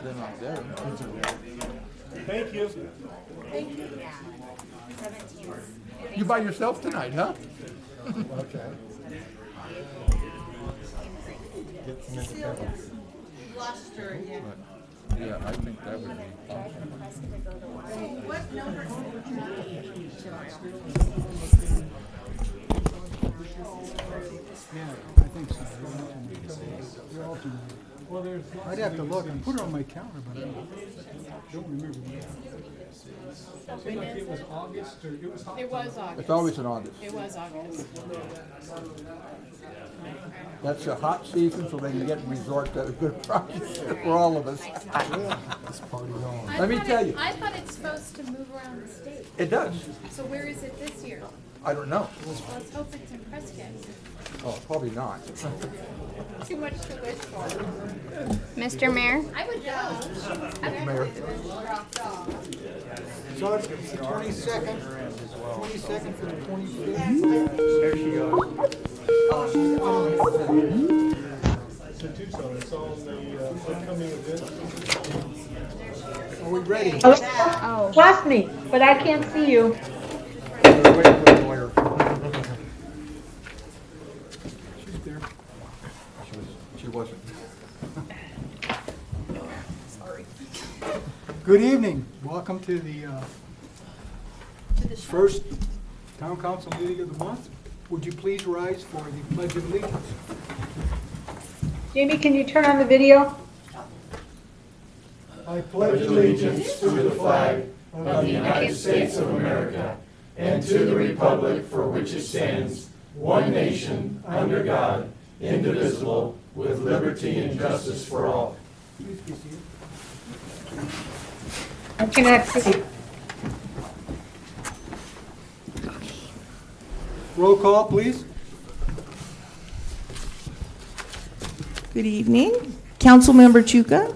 They're not there. Thank you. Thank you. Yeah. 17. You by yourself tonight, huh? Okay. Get some independence. Lost her again. Yeah, I think that would be. What number? Yeah, I think so. They're alternate. Well, there's I'd have to look. I put it on my calendar, but I don't remember. I feel like it was August or it was. It was August. It's always in August. It was August. That's a hot season, so they can get resort to a good price for all of us. This party on. Let me tell you. I thought it's supposed to move around the state. It does. So where is it this year? I don't know. Let's hope it's in Prescott. Oh, probably not. Too much to wish for. Mr. Mayor, I would go. Mayor. So it's the 22nd, 22nd for the 25th. There she goes. To Tucson, it's on the upcoming event. Are we ready? oh, Trust me, but I can't see you. We're waiting for the lawyer. She's there. She wasn't. Good evening. Welcome to the first town council meeting of the month. Would you please rise for the Pledge of Allegiance? Jamie, can you turn on the video? I pledge allegiance to the flag of the United States of America and to the republic for which it stands, one nation, under God, indivisible, with liberty and justice for all. Please be seated. I cannot see. Roll call, please. Good evening. Councilmember Chuka,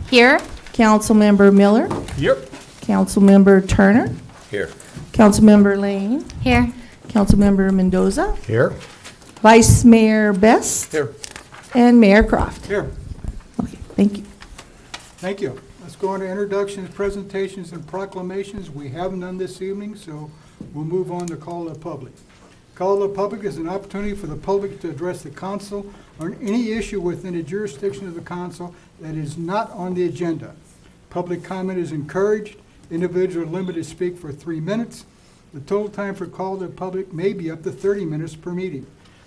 here. Councilmember Miller, Yep. Councilmember Turner, Here. Councilmember Lane, Here. Councilmember Mendoza, Here. Vice Mayor Best, Here. and Mayor Croft. Here. Okay, thank you. Thank you. Let's go on to introductions, presentations, and proclamations. We have none this evening, so we'll move on to call of the public. Call of the public is an opportunity for the public to address the council on any issue within the jurisdiction of the council that is not on the agenda. Public comment is encouraged. Individuals are limited to speak for 3 minutes. The total time for call of the public may be up to 30 minutes per meeting.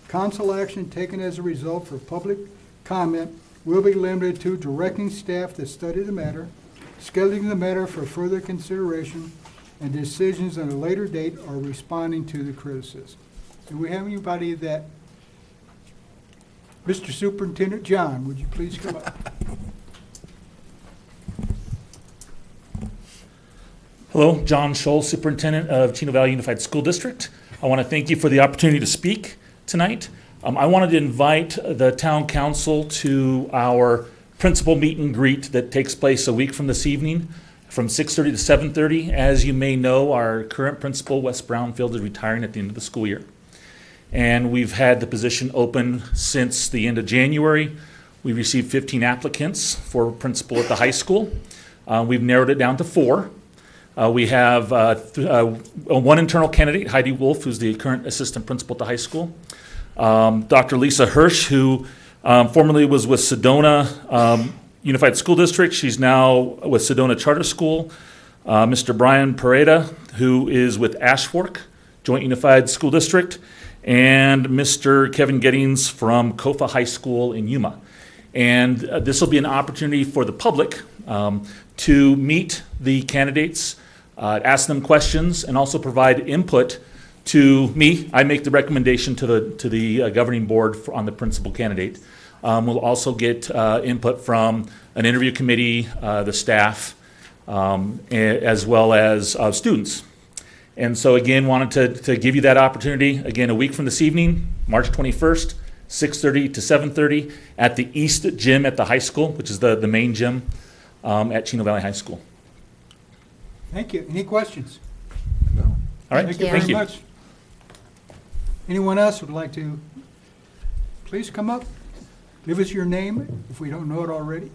Council action taken as a result for public comment will be limited to directing staff to study the matter, scheduling the matter for further consideration, and decisions at a later date or responding to the criticism. Do we have anybody that, Mr. Superintendent John, would you please come up? Hello, John Scholl, Superintendent of Chino Valley Unified School District. I want to thank you for the opportunity to speak tonight. I wanted to invite the town council to our principal meet and greet that takes place a week from this evening from 6:30 to 7:30. As you may know, our current principal, Wes Brownfield, is retiring at the end of the school year. And we've had the position open since the end of January. We received 15 applicants for principal at the high school. We've narrowed it down to 4. We have one internal candidate, Heidi Wolf, who's the current assistant principal at the high school. Dr. Lisa Hirsch, who formerly was with Sedona Unified School District. She's now with Sedona Charter School. Mr. Brian Pareda, who is with Ashfork Joint Unified School District. And Mr. Kevin Gettings from Kofa High School in Yuma. And this will be an opportunity for the public to meet the candidates, ask them questions, and also provide input to me. I make the recommendation to the governing board on the principal candidate. We'll also get input from an interview committee, the staff, as well as students. And so again, wanted to give you that opportunity. Again, a week from this evening, March 21st, 6:30 to 7:30 at the East Gym at the high school, which is the main gym at Chino Valley High School. Thank you. Any questions? No. All right, Thank you very much. Anyone else would like to, please come up. Give us your name if we don't know it already.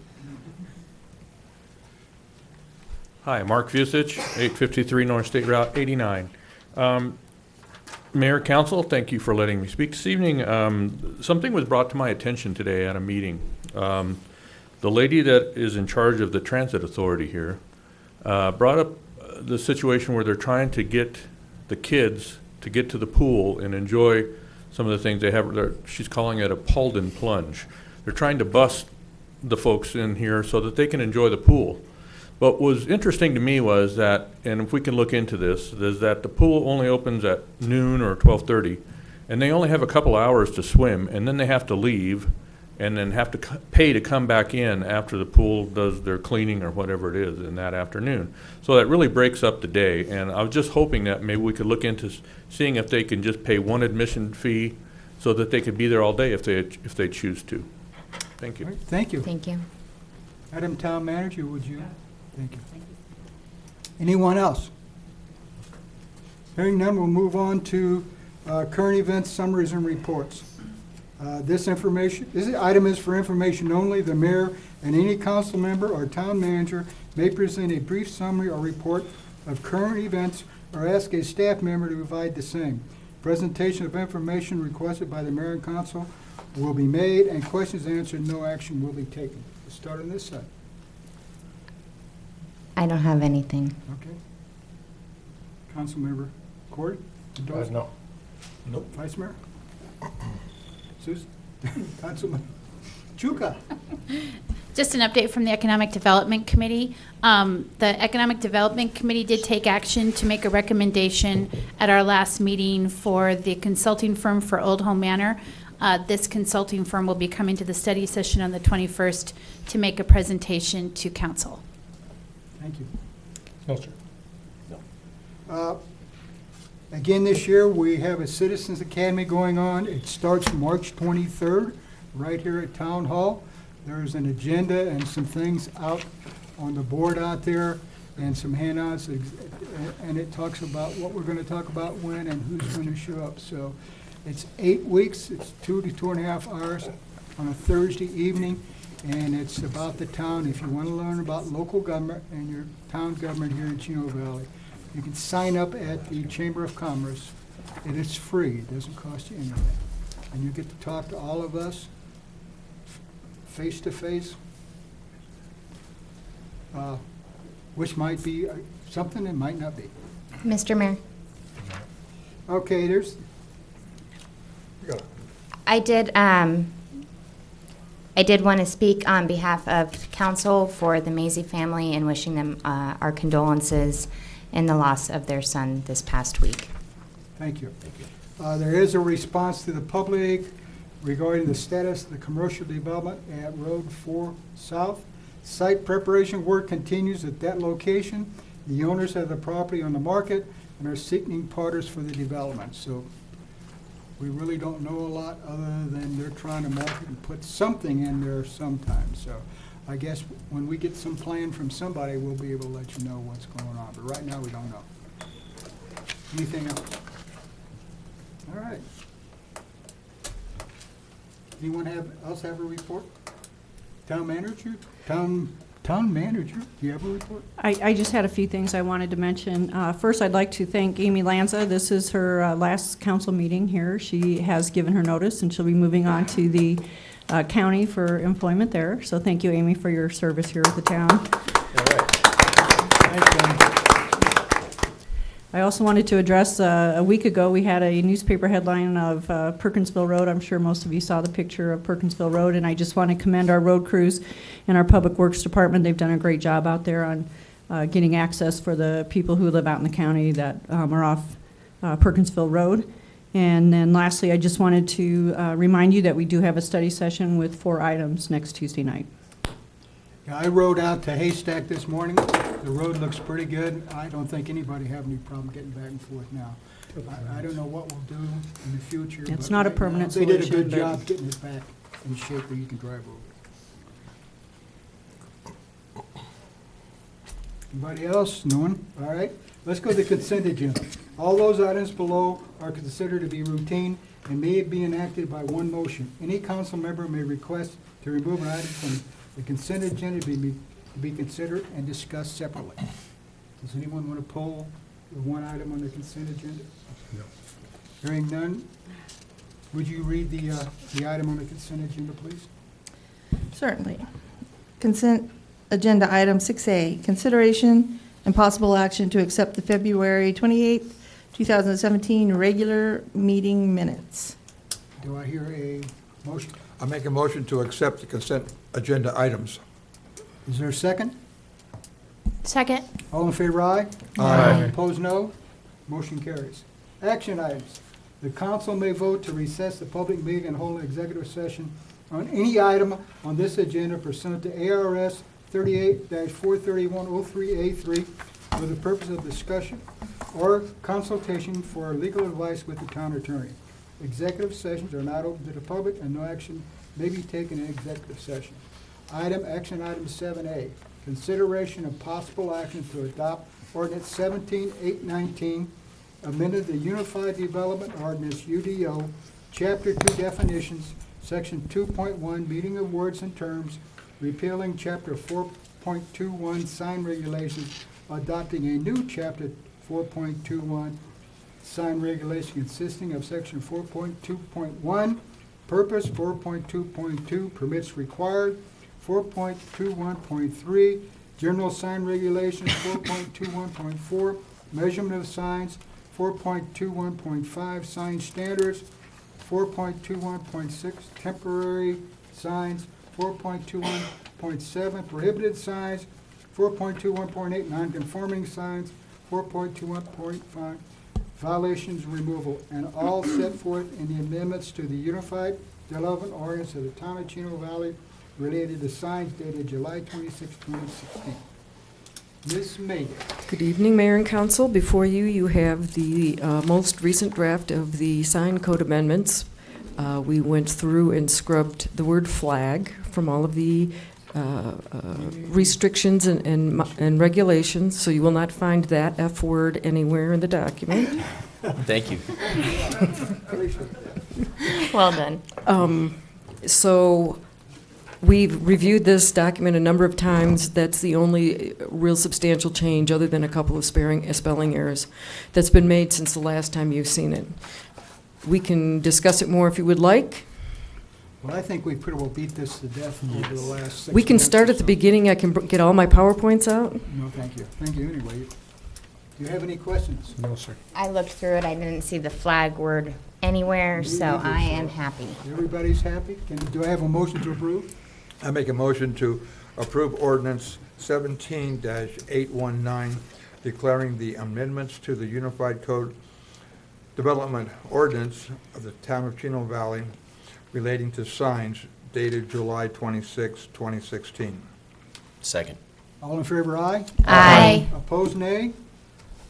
Hi, Mark Vucich, 853 North State Route 89. Mayor, Council, thank you for letting me speak this evening. Something was brought to my attention today at a meeting. The lady that is in charge of the transit authority here brought up the situation where they're trying to get the kids to get to the pool and enjoy some of the things they have. She's calling it a Paulden plunge. They're trying to bust the folks in here so that they can enjoy the pool. What was interesting to me was that, and if we can look into this, is that the pool only opens at noon or 12:30, and they only have a couple hours to swim, and then they have to leave, and then have to pay to come back in after the pool does their cleaning or whatever it is in that afternoon. So that really breaks up the day, and I was just hoping that maybe we could look into seeing if they can just pay one admission fee so that they could be there all day if they choose to. Thank you. All right, thank you. Thank you. Madam Town Manager, would you? Thank you. Anyone else? Hearing none, we'll move on to current events, summaries, and reports. This item is for information only. The mayor and any council member or town manager may present a brief summary or report of current events or ask a staff member to provide the same. Presentation of information requested by the mayor and council will be made, and questions answered. No action will be taken. Let's start on this side. I don't have anything. Okay. Council member Corey? No. Nope. Vice Mayor? Susan? Councilman Chuka? Just an update from the Economic Development Committee. The Economic Development Committee did take action to make a recommendation at our last meeting for the consulting firm for Old Home Manor. This consulting firm will be coming to the study session on the 21st to make a presentation to council. Thank you. No, sir. Again, this year, we have a Citizens Academy going on. It starts March 23rd, right here at Town Hall. There's an agenda and some things out on the board out there and some handouts, and it talks about what we're going to talk about when and who's going to show up. So it's 8 weeks, it's 2 to 2.5 hours on a Thursday evening, and it's about the town. If you want to learn about local government and your town government here in Chino Valley, you can sign up at the Chamber of Commerce, and it's free. It doesn't cost you anything. And you get to talk to all of us face to face, which might be something, it might not be. Mr. Mayor, Okay, there's, I did want to speak on behalf of council for the Mazie family and wishing them our condolences in the loss of their son this past week. thank you. There is a response to the public regarding the status of the commercial development at Road 4 South. Site preparation work continues at that location. The owners have the property on the market and are seeking partners for the development. So we really don't know a lot other than they're trying to market and put something in there sometime. So I guess when we get some plan from somebody, we'll be able to let you know what's going on. But right now, we don't know. Anything else? All right. Anyone else have a report? Town manager? Town manager, do you have a report? I just had a few things I wanted to mention. First, I'd like to thank Amy Lanza. This is her last council meeting here. She has given her notice, and she'll be moving on to the county for employment there. So thank you, Amy, for your service here at the town. All right. Thanks, Amy. I also wanted to address, a week ago, we had a newspaper headline of Perkinsville Road. I'm sure most of you saw the picture of Perkinsville Road, and I just want to commend our road crews and our Public Works Department. They've done a great job out there on getting access for the people who live out in the county that are off Perkinsville Road. And then lastly, I just wanted to remind you that we do have a study session with 4 items next Tuesday night. Yeah, I rode out to Haystack this morning. The road looks pretty good. I don't think anybody have any problem getting back and forth now. I don't know what we'll do in the future. It's but not a right now, permanent They did a solution, good but- job getting it back in shape where you can drive over. Anybody else? No one? All right. Let's go to the consent agenda. All those items below are considered to be routine and may be enacted by one motion. Any council member may request to remove an item from the consent agenda to be considered and discussed separately. Does anyone want to pull the one item on the consent agenda? No. Hearing none, would you read the item on the consent agenda, please? Certainly. Consent agenda item 6A, consideration and possible action to accept the February 28th, 2017 regular meeting minutes. Do I hear a motion? I make a motion to accept the consent agenda items. Is there a second? Second. All in favor, aye? Aye. Opposed, no? Motion carries. Action items. The council may vote to recess the public meeting and hold an executive session on any item on this agenda pursuant to ARS 38-43103A3 for the purpose of discussion or consultation for legal advice with the town attorney. Executive sessions are not open to the public and no action may be taken in executive session. Action item 7A, consideration of possible action to adopt ordinance 17819, amended the Unified Development Ordinance, UDO, Chapter 2 definitions, Section 2.1, meaning of words and terms, repealing Chapter 4.21 sign regulations, adopting a new Chapter 4.21 sign regulation consisting of Section 4.2.1, purpose 4.2.2, permits required, 4.21.3, general sign regulations, 4.21.4, measurement of signs, 4.21.5, sign standards, 4.21.6, temporary signs, 4.21.7, prohibited signs, 4.21.8, non-conforming signs, 4.21.5, violations removal, and all set forth in the amendments to the Unified Development Ordinance of the Town of Chino Valley related to signs dated July 26, 2016. Ms. Mayor. Good evening, Mayor and Council. Before you, you have the most recent draft of the sign code amendments. We went through and scrubbed the word flag from all of the restrictions and regulations, so you will not find that F word anywhere in the document. Thank you. Well done. So we've reviewed this document a number of times. That's the only real substantial change, other than a couple of spelling errors, that's been made since the last time you've seen it. We can discuss it more if you would like. Well, I think we pretty well beat this to death over the last 6 We can months start or at the so. beginning. I can get all my PowerPoints out. No, thank you. Thank you anyway. Do you have any questions? No, sir. I looked through it, I didn't see the flag word anywhere, Me so neither, I so- am happy. Everybody's happy? Do I have a motion to approve? I make a motion to approve ordinance 17-819, declaring the amendments to the Unified Code Development Ordinance of the Town of Chino Valley relating to signs dated July 26, 2016. Second. All in favor, aye? Aye. Opposed, nay?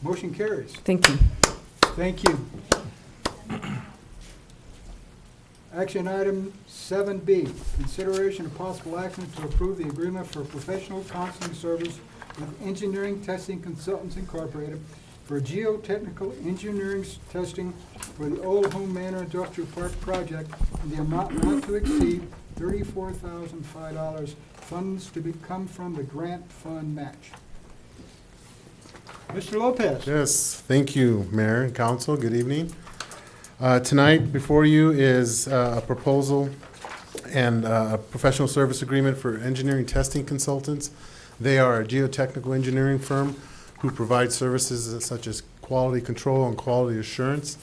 Motion carries. Thank you. Thank you. Action item 7B, consideration of possible action to approve the agreement for professional counseling service with Engineering Testing Consultants Incorporated for geotechnical engineering testing for the Old Home Manor Industrial Park project in the amount not to exceed $34,005, funds to come from the grant fund match. Mr. Lopez. Yes, thank you, Mayor and Council. Good evening. Tonight before you is a proposal and a professional service agreement for engineering testing consultants. They are a geotechnical engineering firm who provide services such as quality control and quality assurance.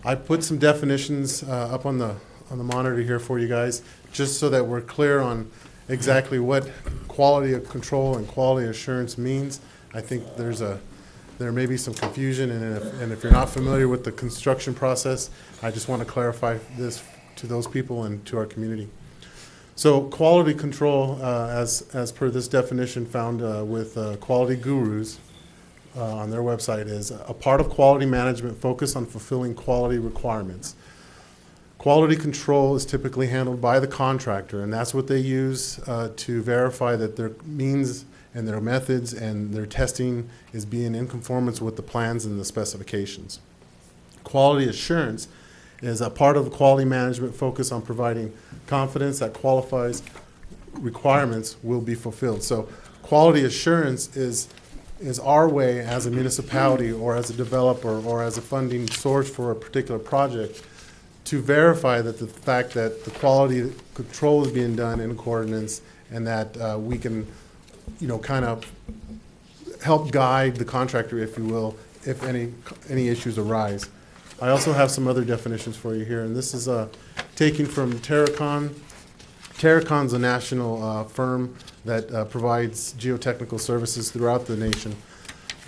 I put some definitions up on the monitor here for you guys, just so that we're clear on exactly what quality of control and quality assurance means. I think there may be some confusion, and if you're not familiar with the construction process, I just want to clarify this to those people and to our community. So quality control, as per this definition found with Quality Gurus on their website, is a part of quality management focused on fulfilling quality requirements. Quality control is typically handled by the contractor, and that's what they use to verify that their means and their methods and their testing is being in conformance with the plans and the specifications. Quality assurance is a part of quality management focused on providing confidence that qualifies requirements will be fulfilled. So quality assurance is is our way as a municipality or as a developer or as a funding source for a particular project to verify that the fact that the quality control is being done in accordance and that we can, kind of help guide the contractor, if you will, if any issues arise. I also have some other definitions for you here, and this is taken from Terracon. Terracon's a national firm that provides geotechnical services throughout the nation.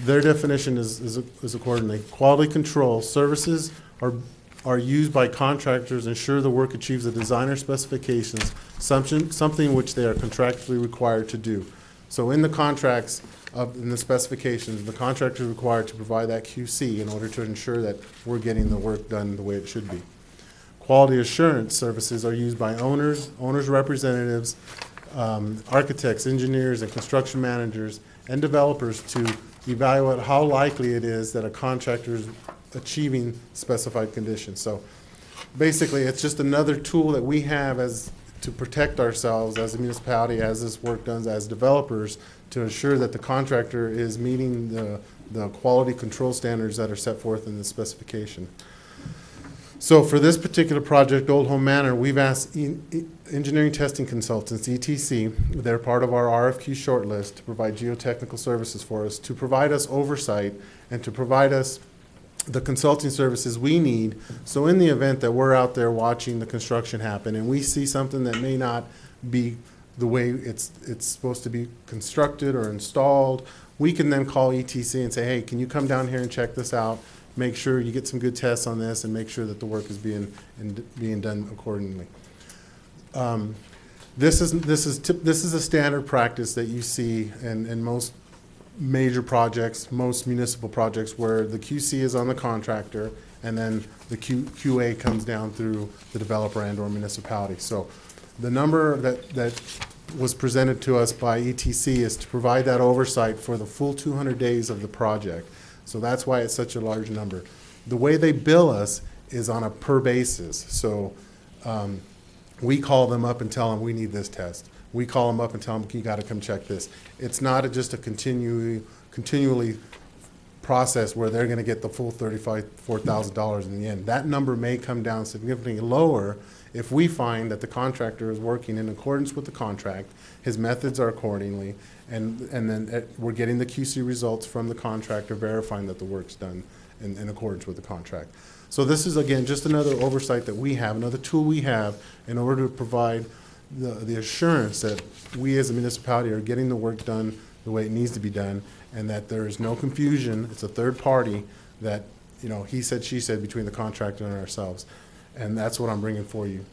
Their definition is accordingly. Quality control services are used by contractors to ensure the work achieves the designer specifications, something which they are contractually required to do. So in the contracts, in the specifications, the contractor is required to provide that QC in order to ensure that we're getting the work done the way it should be. Quality assurance services are used by owners representatives, architects, engineers, and construction managers and developers to evaluate how likely it is that a contractor is achieving specified conditions. So basically, it's just another tool that we have to protect ourselves as a municipality, as this work done, as developers, to ensure that the contractor is meeting the quality control standards that are set forth in the specification. So for this particular project, Old Home Manor, we've asked engineering testing consultants, ETC, they're part of our RFQ shortlist to provide geotechnical services for us, to provide us oversight and to provide us the consulting services we need. So in the event that we're out there watching the construction happen and we see something that may not be the way it's supposed to be constructed or installed, we can then call ETC and say, hey, can you come down here and check this out? Make sure you get some good tests on this and make sure that the work is being done accordingly. This is a standard practice that you see in most major projects, most municipal projects, where the QC is on the contractor and then the QA comes down through the developer and or municipality. So the number that was presented to us by ETC is to provide that oversight for the full 200 days of the project. So that's why it's such a large number. The way they bill us is on a per basis. So we call them up and tell them we need this test. We call them up and tell them you got to come check this. It's not just a continually process where they're going to get the full $4,000 in the end. That number may come down significantly lower if we find that the contractor is working in accordance with the contract, his methods are accordingly, and then we're getting the QC results from the contractor verifying that the work's done in accordance with the contract. So this is, again, just another oversight that we have, another tool we have in order to provide the assurance that we as a municipality are getting the work done the way it needs to be done, and that there is no confusion. It's a third party that, he said, she said between the contractor and ourselves. And that's what I'm bringing before you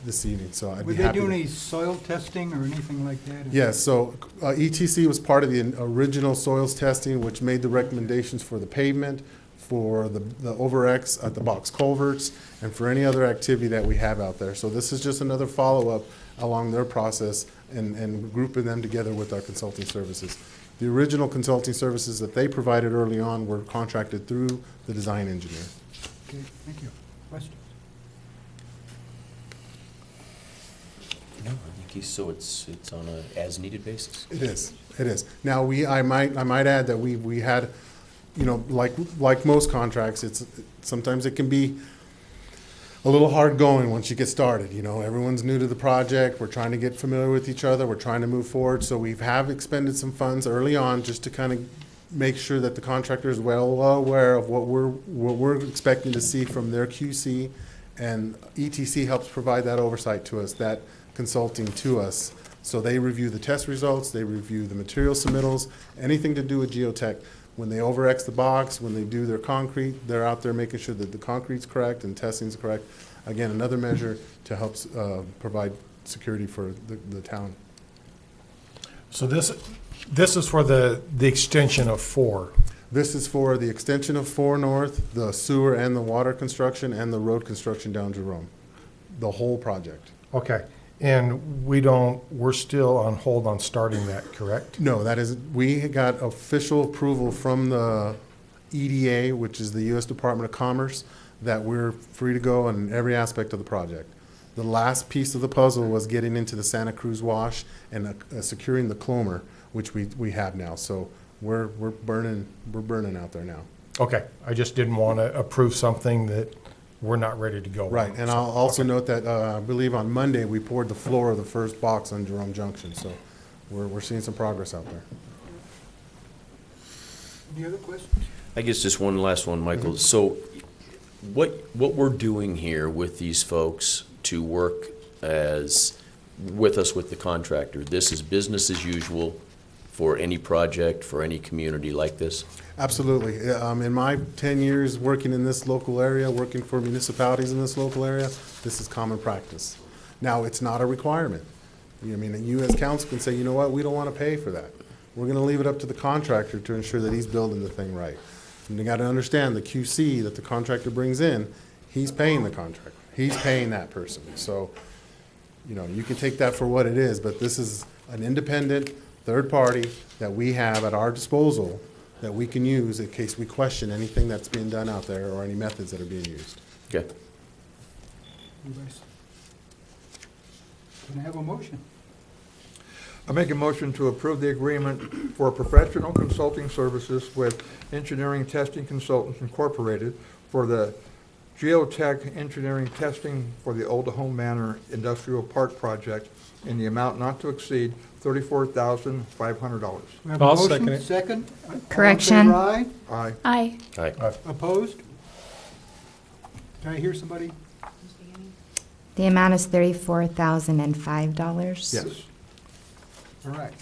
this evening. So I'd be happy. Would they do any soil testing or anything like that? Yes. So ETC was part of the original soils testing, which made the recommendations for the pavement, for the over-X at the box culverts, and for any other activity that we have out there. So this is just another follow-up along their process and grouping them together with our consulting services. The original consulting services that they provided early on were contracted through the design engineer. Okay, thank you. Questions? No, I think so it's on a as-needed basis. It is. Now, I might add that we had, like most contracts, sometimes it can be a little hard going once you get started. Everyone's new to the project. We're trying to get familiar with each other. We're trying to move forward. So we have expended some funds early on just to kind of make sure that the contractor is well aware of what we're expecting to see from their QC, and ETC helps provide that oversight to us, that consulting to us. So they review the test results, they review the material submittals, anything to do with geotech. When they over-X the box, when they do their concrete, they're out there making sure that the concrete's correct and testing's correct. Again, another measure to help provide security for the town. So this is for the extension of 4. This is for the extension of 4 North, the sewer and the water construction, and the road construction down Jerome. The whole project. Okay. And we're still on hold on starting that, correct? No, we got official approval from the EDA, which is the U.S. Department of Commerce, that we're free to go in every aspect of the project. The last piece of the puzzle was getting into the Santa Cruz wash and securing the clomer, which we have now. So we're burning out there now. Okay, I just didn't want to approve something that we're not ready to go on. Right, and So, I'll also okay. note that I believe on Monday we poured the floor of the first box on Jerome Junction. So we're seeing some progress out there. Any other questions? I guess just one last one, Michael. So what we're doing here with these folks to work with us with the contractor, this is business as usual for any project, for any community like this? Absolutely. In my 10 years working in this local area, working for municipalities in this local area, this is common practice. Now, it's not a requirement. I mean, you as council can say, you know what, we don't want to pay for that. We're going to leave it up to the contractor to ensure that he's building the thing right. And you got to understand the QC that the contractor brings in, he's paying the contractor. He's paying that person. So, you can take that for what it is, but this is an independent third party that we have at our disposal that we can use in case we question anything that's being done out there or any methods that are being used. Okay. Can I have a motion? I make a motion to approve the agreement for professional consulting services with Engineering Testing Consultants Incorporated for the geotech engineering testing for the Old Home Manor Industrial Park project in the amount not to exceed $34,500. We have a I'll motion, second it. second. All in Correction. favor, aye. Aye. Aye. Aye. Opposed? Can I hear somebody? The amount is $34,005. Yes. All right,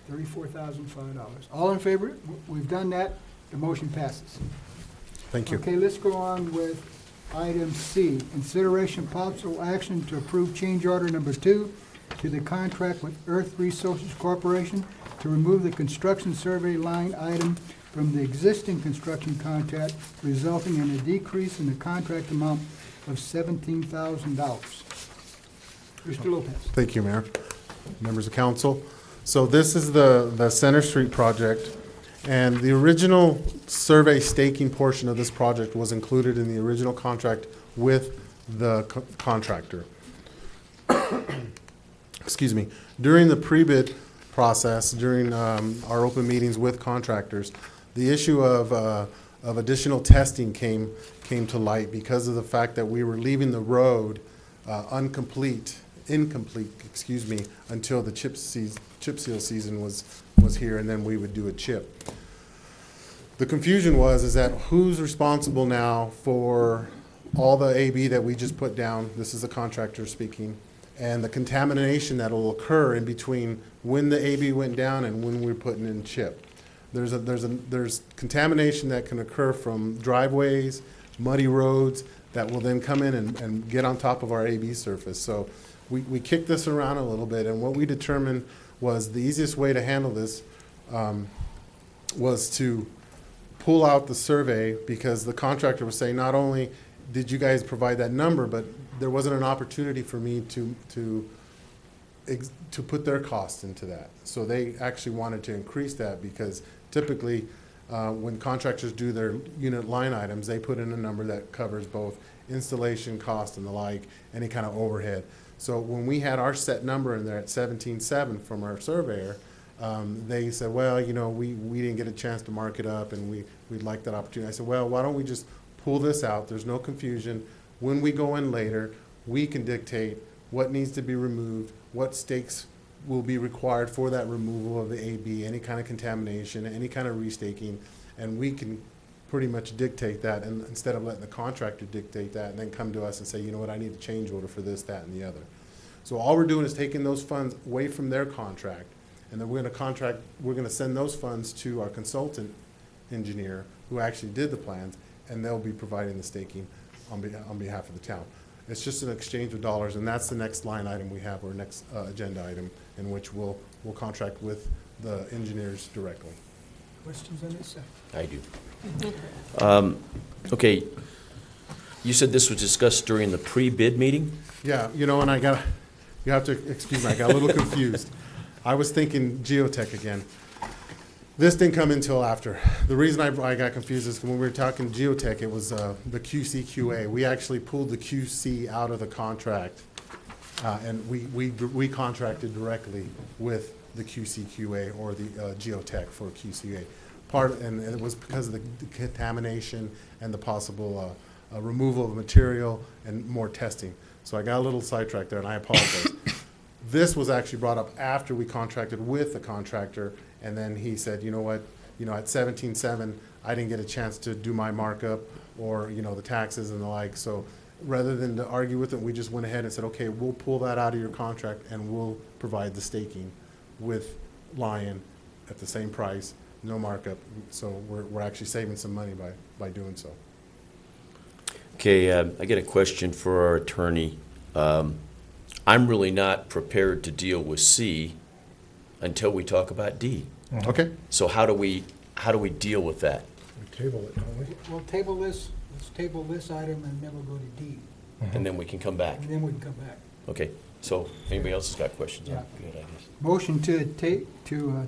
$34,005. All in favor? We've done that. The motion passes. Thank you. Okay, let's go on with item C, consideration possible action to approve change order number 2 to the contract with Earth Resources Corporation to remove the construction survey line item from the existing construction contract, resulting in a decrease in the contract amount of $17,000. Mr. Lopez. Thank you, Mayor. Members of council. So this is the Center Street project, and the original survey staking portion of this project was included in the original contract with the contractor. Excuse me. During the pre-bid process, during our open meetings with contractors, the issue of additional testing came to light because of the fact that we were leaving the road incomplete, until the chip seal season was here, and then we would do a chip. The confusion is that who's responsible now for all the AB that we just put down? This is the contractor speaking, and the contamination that will occur in between when the AB went down and when we're putting in chip. There's contamination that can occur from driveways, muddy roads that will then come in and get on top of our AB surface. So we kicked this around a little bit, and what we determined was the easiest way to handle this was to pull out the survey, because the contractor was saying, not only did you guys provide that number, but there wasn't an opportunity for me to put their cost into that. So they actually wanted to increase that, because typically when contractors do their unit line items, they put in a number that covers both installation cost and the like, any kind of overhead. So when we had our set number in there at 17.7 from our surveyor, they said, well, we didn't get a chance to mark it up, and we'd like that opportunity. I said, well, why don't we just pull this out? There's no confusion. When we go in later, we can dictate what needs to be removed, what stakes will be required for that removal of the AB, any kind of contamination, any kind of restaking, and we can pretty much dictate that, and instead of letting the contractor dictate that and then come to us and say, you know what, I need a change order for this, that, and the other. So all we're doing is taking those funds away from their contract, and then we're going to send those funds to our consultant engineer who actually did the plans, and they'll be providing the staking on behalf of the town. It's just an exchange of dollars, and that's the next line item we have, or next agenda item, in which we'll contract with the engineers directly. Questions on this? I do. Okay, you said this was discussed during the pre-bid meeting? Yeah, and you have to excuse me, I got a little confused. I was thinking geotech again. This didn't come until after. The reason I got confused is when we were talking geotech, it was the QC QA. We actually pulled the QC out of the contract And we contracted directly with the QCQA or the geotech for QCA. And it was because of the contamination and the possible removal of material and more testing. So I got a little sidetracked there, and I apologize. This was actually brought up after we contracted with the contractor, and then he said, you know what, at 17.7, I didn't get a chance to do my markup or, the taxes and the like. So rather than to argue with it, we just went ahead and said, okay, we'll pull that out of your contract and we'll provide the staking with Lion at the same price, no markup. So we're actually saving some money by doing so. Okay, I get a question for our attorney. I'm really not prepared to deal with C until we talk about D. Okay. So how do we deal with that? We table it, don't we? We'll table this, let's table this item, and then we'll go to D, And then we can come back. and then we can come back. Okay, so if anybody else has got questions? Yeah. Good, I guess. Motion to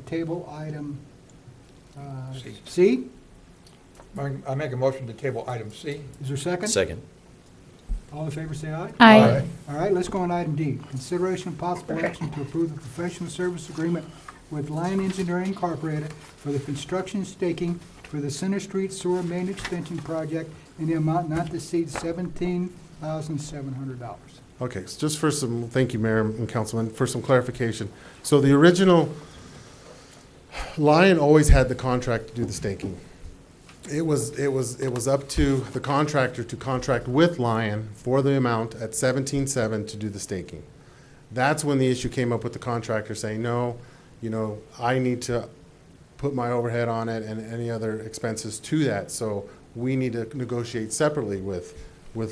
table item C. I make a motion to table item C. Is there a second? Second. All in favor, say aye. Aye. All right, let's go on item D. Consideration of possible action to approve the professional service agreement with Lion Engineering Incorporated for the construction staking for the Center Street Sewer Main Extension Project in the amount not to exceed $17,700. Okay, so just for some, thank you, Mayor and Councilman, for some clarification. So the original, Lion always had the contract to do the staking. It was up to the contractor to contract with Lion for the amount at 17.7 to do the staking. That's when the issue came up with the contractor saying, no, I need to put my overhead on it and any other expenses to that. So we need to negotiate separately with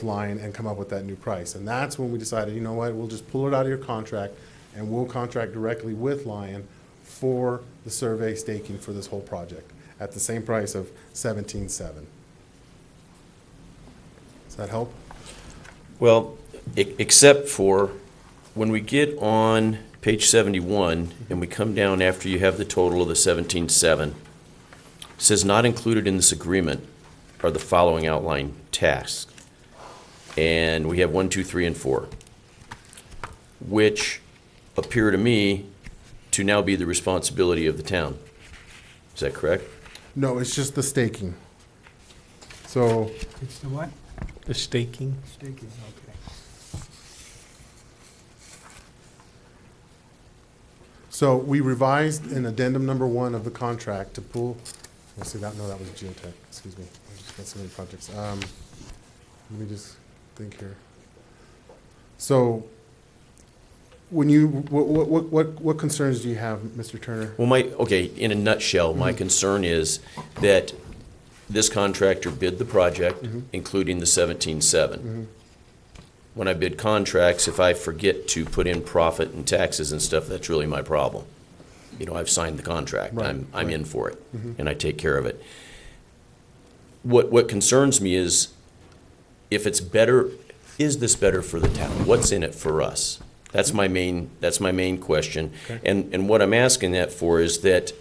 Lion and come up with that new price. And that's when we decided, you know what, we'll just pull it out of your contract and we'll contract directly with Lion for the survey staking for this whole project at the same price of 17.7. Does that help? Well, except for when we get on page 71 and we come down after you have the total of the 17.7, it says not included in this agreement are the following outlined tasks. And we have 1, 2, 3, and 4, which appear to me to now be the responsibility of the town. Is that correct? No, it's just the staking. So It's the what? The staking. Staking, okay. So we revised in addendum number 1 of the contract to pull, let's see, that was geotech, excuse me. I just got so many projects. Let me just think here. So when what concerns do you have, Mr. Turner? Well, in a nutshell, my concern is that this contractor bid the project, including the 17.7. When I bid contracts, if I forget to put in profit and taxes and stuff, that's really my problem. I've signed the contract. Right, I'm in for it, and I take care of it. What concerns me is if it's better, is this better for the town? What's in it for us? That's my main question. Okay. And what I'm asking that for is that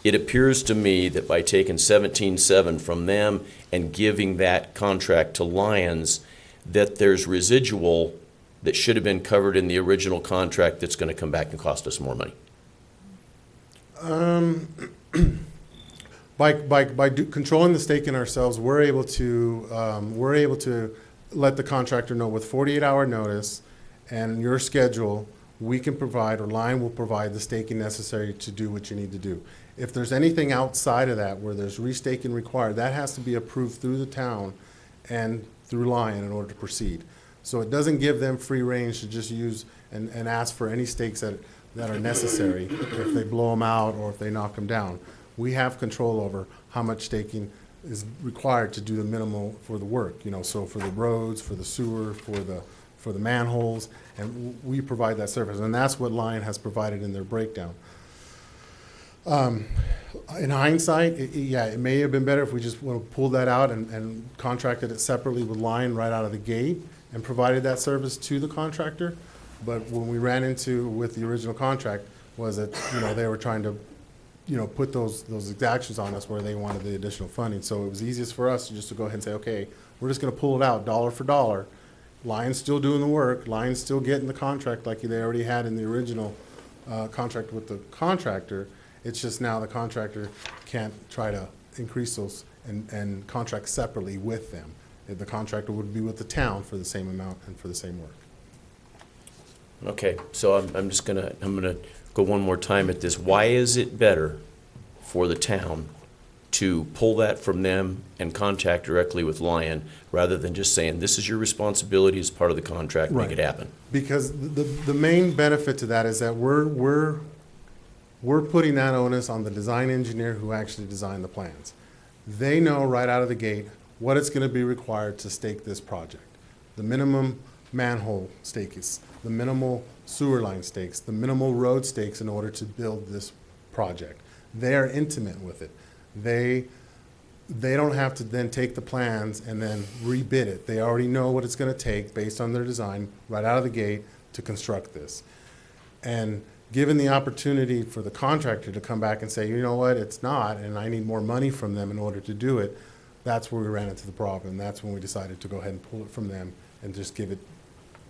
it appears to me that by taking 17.7 from them and giving that contract to Lions, that there's residual that should have been covered in the original contract that's going to come back and cost us more money. By controlling the staking ourselves, we're able to let the contractor know with 48-hour notice and your schedule, we can provide, or Lion will provide the staking necessary to do what you need to do. If there's anything outside of that where there's restaking required, that has to be approved through the town and through Lion in order to proceed. So it doesn't give them free range to just use and ask for any stakes that are necessary if they blow them out or if they knock them down. We have control over how much staking is required to do the minimal for the work, so for the roads, for the sewer, for the manholes, and we provide that service. And that's what Lion has provided in their breakdown. In hindsight, it may have been better if we just pulled that out and contracted it separately with Lion right out of the gate and provided that service to the contractor. But when we ran into with the original contract was that, they were trying to, put those exactions on us where they wanted the additional funding. So it was easiest for us just to go ahead and say, okay, we're just going to pull it out dollar for dollar Lion's still doing the work, Lion's still getting the contract like they already had in the original contract with the contractor. It's just now the contractor can't try to increase those and contract separately with them. The contractor would be with the town for the same amount and for the same work. Okay, so I'm gonna go one more time at this. Why is it better for the town to pull that from them and contact directly with Lion rather than just saying, this is your responsibility as part of the contract, make it happen? Because the main benefit to that is that we're putting that onus on the design engineer who actually designed the plans. They know right out of the gate what it's going to be required to stake this project. The minimum manhole stakes, the minimal sewer line stakes, the minimal road stakes in order to build this project. They are intimate with it. They don't have to then take the plans and then rebid it. They already know what it's going to take based on their design right out of the gate to construct this. And given the opportunity for the contractor to come back and say, you know what, it's not, and I need more money from them in order to do it, that's where we ran into the problem. That's when we decided to go ahead and pull it from them and just give it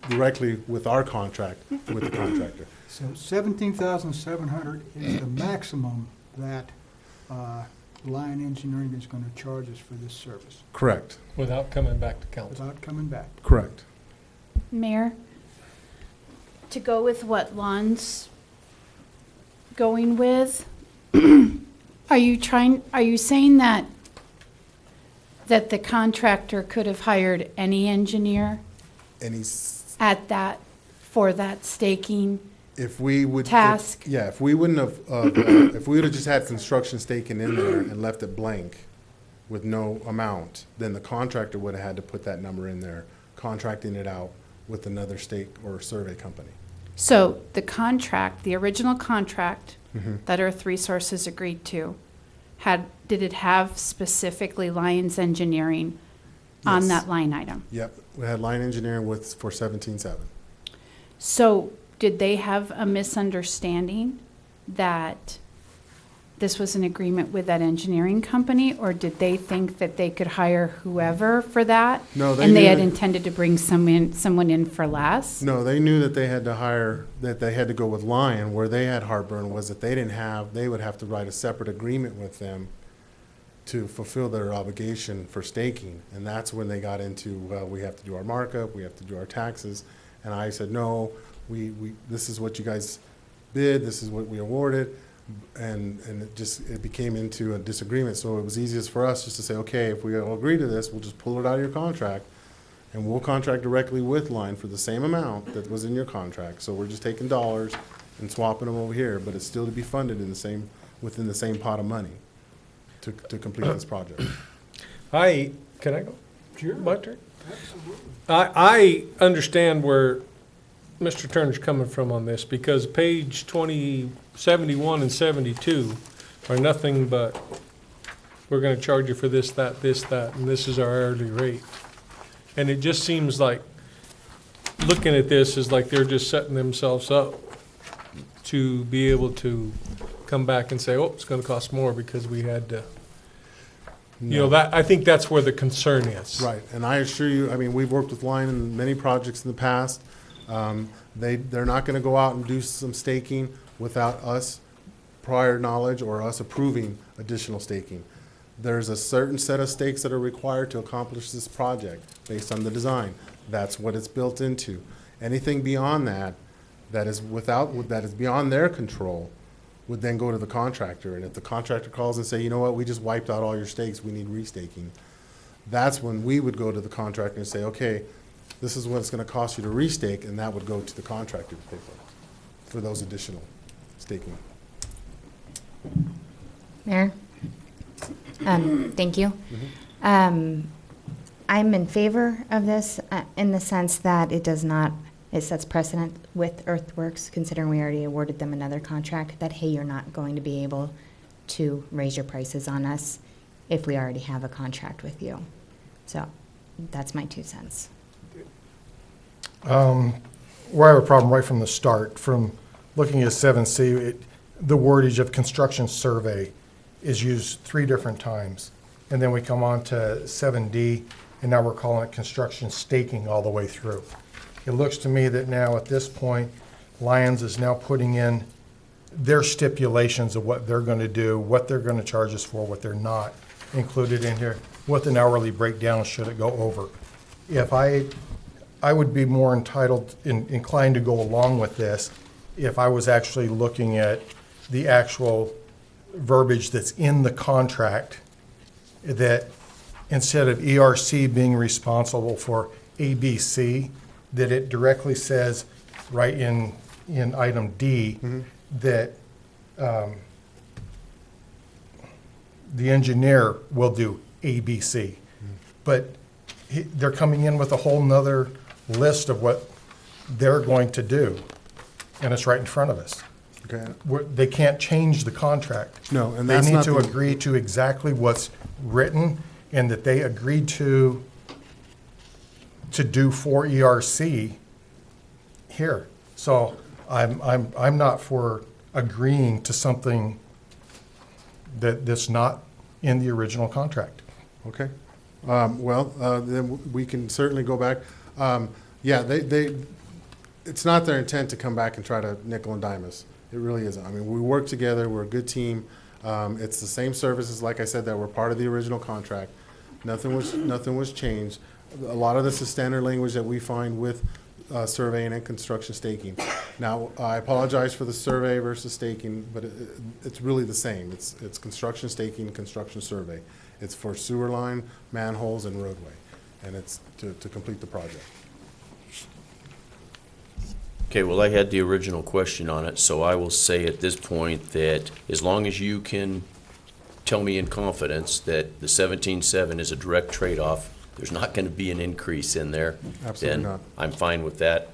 directly with our contract with the contractor. So $17,700 is the maximum that Lion Engineering is going to charge us for this service. Correct. Without coming back to council. Without coming back. Correct. Mayor, to go with what Lon's going with, are you saying that the contractor could have hired any engineer at that, for that staking If we would task? if we wouldn't have, if we would have just had construction staking in there and left it blank with no amount, then the contractor would have had to put that number in there, contracting it out with another stake or survey company. So the contract, the original contract Mhm. that Earth Resources agreed to, did it have specifically Lions Engineering on Yes. that line item? Yep, we had line engineering for 17.7. So did they have a misunderstanding that this was an agreement with that engineering company, or did they think that they could hire whoever for that? No, they And they knew had that- intended to bring someone in for less? No, they knew that they had to hire, that they had to go with Lion. Where they had heartburn was that they would have to write a separate agreement with them to fulfill their obligation for staking. And that's when they got into, well, we have to do our markup, we have to do our taxes. And I said, no, this is what you guys bid, this is what we awarded. And it became into a disagreement. So it was easiest for us just to say, okay, if we all agree to this, we'll just pull it out of your contract and we'll contract directly with Line for the same amount that was in your contract. So we're just taking dollars and swapping them over here, but it's still to be funded within the same pot of money to complete this project. Can I go? Sure. My turn? I understand where Mr. Turner's coming from on this, because page 71 and 72 are nothing but, we're gonna charge you for this, that, and this is our hourly rate. And it just seems like, looking at this is like they're just setting themselves up to be able to come back and say, oh, it's gonna cost more because we had to. I think that's where the concern is. Right, and I assure you, I mean, we've worked with Line in many projects in the past. They're not gonna go out and do some staking without us prior knowledge or us approving additional staking. There's a certain set of stakes that are required to accomplish this project based on the design. That's what it's built into. Anything beyond that, that is beyond their control, would then go to the contractor. And if the contractor calls and say, you know what, we just wiped out all your stakes, we need restaking, that's when we would go to the contractor and say, okay, this is what it's gonna cost you to restake, and that would go to the contractor to pay for those additional staking. Mayor? Thank you. I'm in favor of this in the sense that it sets precedent with Earthworks, considering we already awarded them another contract, that, hey, you're not going to be able to raise your prices on us if we already have a contract with you. So that's my 2 cents. Where I have a problem right from the start, from looking at 7C, the wordage of construction survey is used 3 different times. And then we come on to 7D, and now we're calling it construction staking all the way through. It looks to me that now at this point, Lyons is now putting in their stipulations of what they're going to do, what they're going to charge us for, what they're not included in here, with an hourly breakdown should it go over. If I would be more inclined to go along with this if I was actually looking at the actual verbiage that's in the contract, that instead of ERC being responsible for ABC, that it directly says right in item D that the engineer will do ABC. But they're coming in with a whole nother list of what they're going to do, and it's right in front of us. Okay. They can't change the contract. No, and that's They not need to the- agree to exactly what's written, and that they agreed to do for ERC here. So I'm not for agreeing to something that's not in the original contract. Okay. Then we can certainly go back. Yeah, it's not their intent to come back and try to nickel and dime us. It really isn't. I mean, we work together, we're a good team. It's the same services, like I said, that were part of the original contract. Nothing was changed. A lot of this is standard language that we find with surveying and construction staking. Now, I apologize for the survey versus staking, but it's really the same. It's construction staking, construction survey. It's for sewer line, manholes, and roadway, and it's to complete the project. Okay, well, I had the original question on it, so I will say at this point that as long as you can tell me in confidence that the 17.7 is a direct trade-off, there's not going to be an increase in there. Absolutely then not. I'm fine with that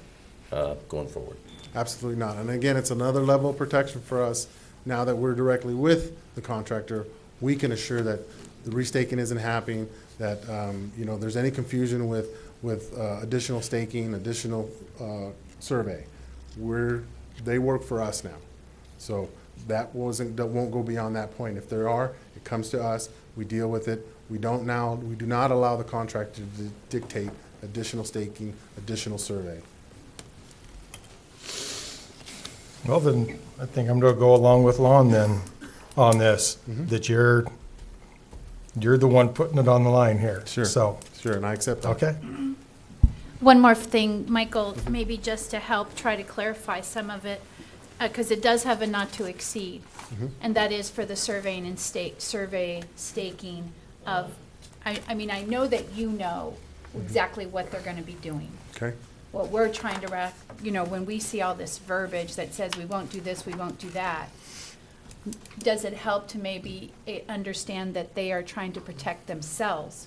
going forward. Absolutely not. And again, it's another level of protection for us. Now that we're directly with the contractor, we can assure that the restaking isn't happening, that there's any confusion with additional staking, additional survey. They work for us now. So that won't go beyond that point. If there are, it comes to us, we deal with it. We do not allow the contractor to dictate additional staking, additional survey. Well, then, I think I'm going to go along with Lon then on this, that you're the one putting it on the line here. Sure. So, Sure, and I accept that. okay? One more thing, Michael, maybe just to help try to clarify some of it, because it does have a not to exceed, and that is for the surveying and survey staking of, I mean, I know that you know exactly what they're going to be doing. Okay. What we're trying to, when we see all this verbiage that says we won't do this, we won't do that, does it help to maybe understand that they are trying to protect themselves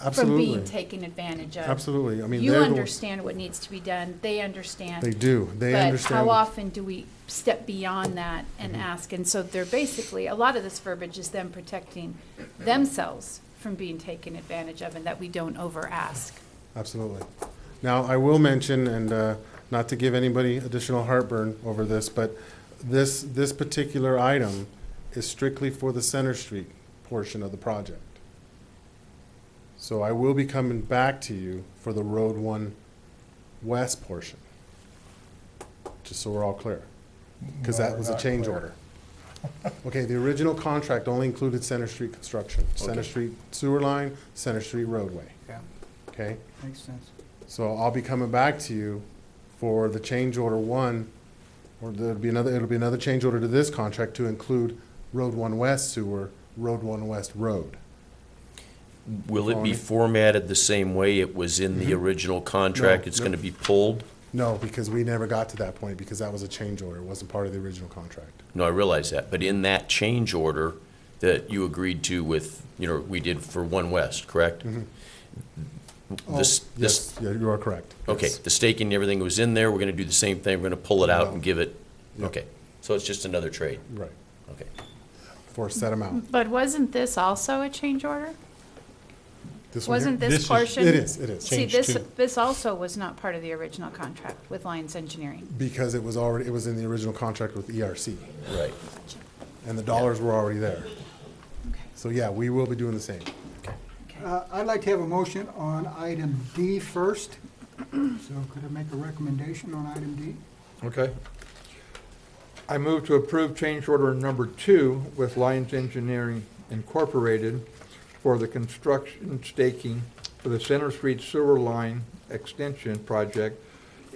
Absolutely. from being taken advantage of? Absolutely. I mean, You they're the- understand what needs to be done, they understand. They do. They But understand. how often do we step beyond that and ask? And so they're basically, a lot of this verbiage is them protecting themselves from being taken advantage of, and that we don't over ask. Absolutely. Now, I will mention, and not to give anybody additional heartburn over this, but this particular item is strictly for the Center Street portion of the project. So I will be coming back to you for the Road 1 West portion, just so we're all clear, because that was a change order. Okay, the original contract only included Center Street construction, Center Street sewer line, Center Street roadway. Yeah, Okay? makes sense. So I'll be coming back to you for the change order 1, or it'll be another change order to this contract to include Road 1 West sewer, Road 1 West road. Will it be Tony? formatted the same way it was in the original contract? No, It's no. going to be pulled? No, because we never got to that point, because that was a change order. It wasn't part of the original contract. No, I realize that, but in that change order that you agreed to with, we did for One West, correct? This, Yes, yeah, you are correct. okay, Yes. the staking and everything was in there, we're gonna do the same thing, we're gonna pull it out and give it, Yeah. okay. So it's just another trade, Right, okay. for a set amount. But wasn't this also a change order? This one here? Wasn't This this is- portion? It is. See, Change this also was not part of the original contract with Lyons Engineering. Because it was in the original contract with ERC, Right. and the dollars were already there. Okay. So yeah, we will be doing the same. I'd like to have a motion on item D first. So could I make a recommendation on item D? Okay. I move to approve change order number 2 with Lyons Engineering Incorporated for the construction staking for the Center Street Sewer Line Extension Project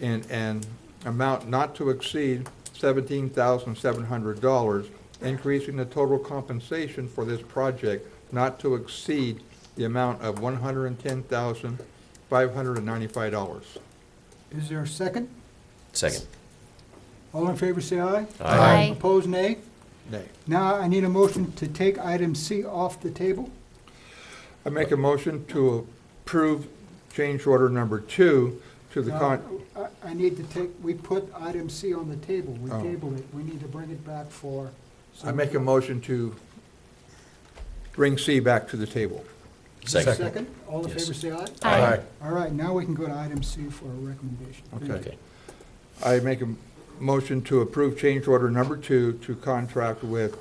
in an amount not to exceed $17,700, increasing the total compensation for this project not to exceed the amount of $110,595. Is there a second? Second. All in favor, say aye. Aye. Opposed, nay. Nay. Now I need a motion to take item C off the table. I make a motion to approve change order number 2 to the I need to take, we put item C on the table. We Oh. tabled it. We need to bring it back for. I make a motion to bring C back to the table. Second. Second. All in Yes. favor, say aye. Aye. All right, now we can go to item C for a recommendation. Okay. I make a motion to approve change order number 2 to contract with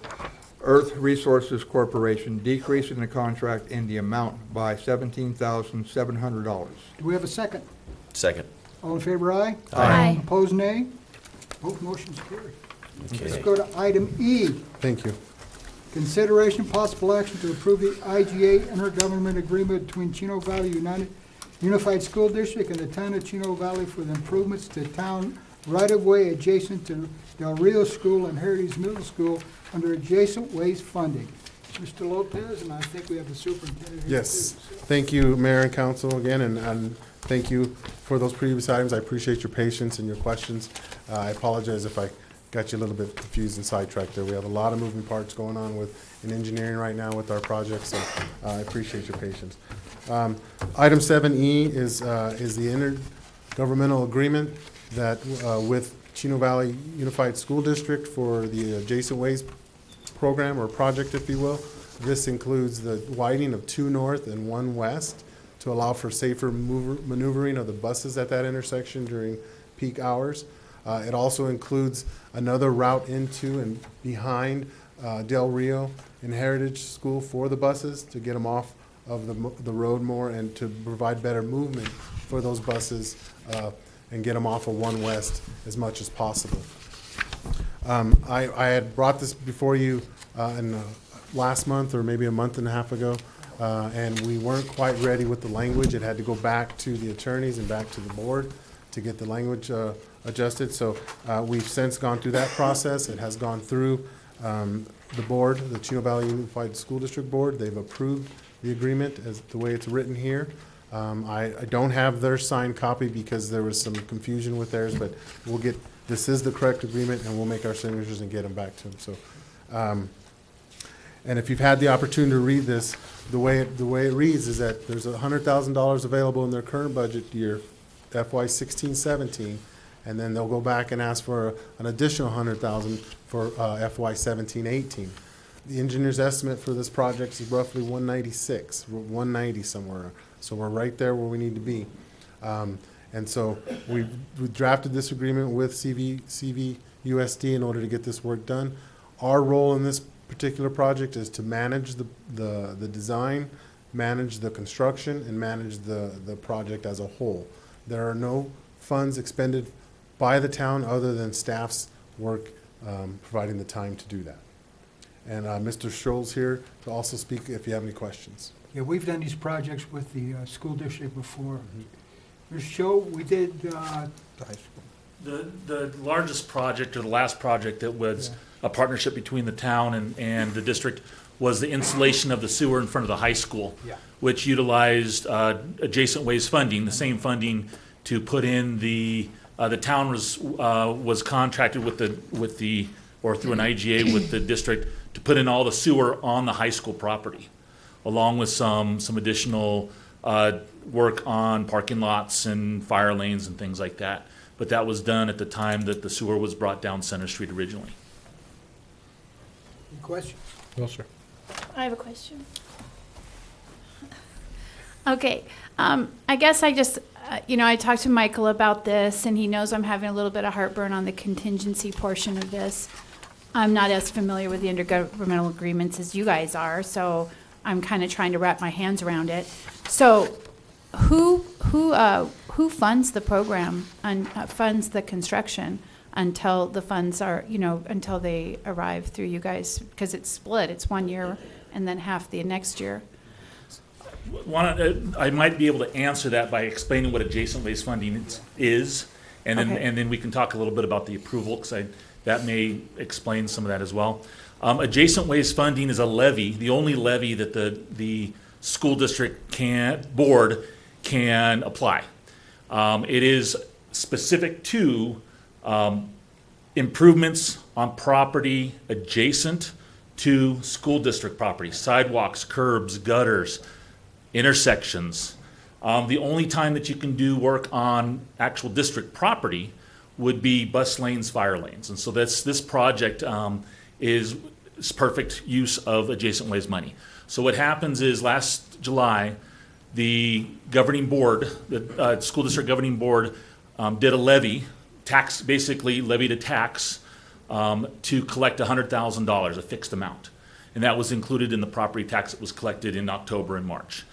Earth Resources Corporation, decreasing the contract in the amount by $17,700. Do we have a second? Second. All in favor, aye. Aye. Opposed, nay. Both motions carried. Let's Okay. go to item E. Thank you. Consideration possible action to approve the IGA intergovernment agreement between Chino Valley Unified School District and the town of Chino Valley for the improvements to town right-of-way adjacent to Del Rio School and Heritage Middle School under adjacent ways funding. Mr. Lopez, and I think we have the superintendent here. Yes, too. thank you, Mayor and Council, again, and thank you for those previous items. I appreciate your patience and your questions. I apologize if I got you a little bit confused and sidetracked there. We have a lot of moving parts going on in engineering right now with our project, so I appreciate your patience. Item 7E is the intergovernmental agreement that with Chino Valley Unified School District for the Adjacent Ways program or project, if you will. This includes the widening of 2 north and 1 west to allow for safer maneuvering of the buses at that intersection during peak hours. It also includes another route into and behind Del Rio and Heritage School for the buses to get them off of the road more and to provide better movement for those buses and get them off of 1 west as much as possible. I had brought this before you last month or maybe a month and a half ago, and we weren't quite ready with the language. It had to go back to the attorneys and back to the board to get the language adjusted. So we've since gone through that process. It has gone through the board, the Chino Valley Unified School District Board. They've approved the agreement as the way it's written here. I don't have their signed copy because there was some confusion with theirs, but we'll get, this is the correct agreement, and we'll make our signatures and get them back to them. So, and if you've had the opportunity to read this, the way it reads is that there's $100,000 available in their current budget year, FY 16-17, and then they'll go back and ask for an additional $100,000 for FY 17-18. The engineer's estimate for this project is roughly 196, 190 somewhere. So we're right there where we need to be. And so we drafted this agreement with CVUSD in order to get this work done. Our role in this particular project is to manage the design, manage the construction, and manage the project as a whole. There are no funds expended by the town other than staff's work providing the time to do that. And Mr. Scholl's here to also speak if you have any questions. Yeah, we've done these projects with the school district before. Mr. Scholl, we did, The high school. The largest project, or the last project that was a partnership between the town and the district, was the installation of the sewer in front of the high school, which utilized adjacent ways funding, the same funding to put in the town was contracted with the or through an IGA with the district to put in all the sewer on the high school property, along with some additional work on parking lots and fire lanes and things like that. But that was done at the time that the sewer was brought down Center Street originally. any questions? No, sir. I have a question. Okay, I guess I just, I talked to Michael about this, and he knows I'm having a little bit of heartburn on the contingency portion of this. I'm not as familiar with the intergovernmental agreements as you guys are, so I'm kind of trying to wrap my hands around it. So who funds the program and funds the construction until the funds are, until they arrive through you guys? Because it's split, it's 1 year and then half the next year. I might be able to answer that by explaining what adjacent waste funding is, and then Okay. and then we can talk a little bit about the approval, because that may explain some of that as well. Adjacent waste funding is a levy, the only levy that the school district board can apply. It is specific to improvements on property adjacent to school district property, sidewalks, curbs, gutters, intersections. The only time that you can do work on actual district property would be bus lanes, fire lanes. And so this project is perfect use of adjacent waste money. So what happens is last July, the governing board, the school district governing board did a levy, basically levied a tax to collect $100,000, a fixed amount. And that was included in the property tax that was collected in October and March.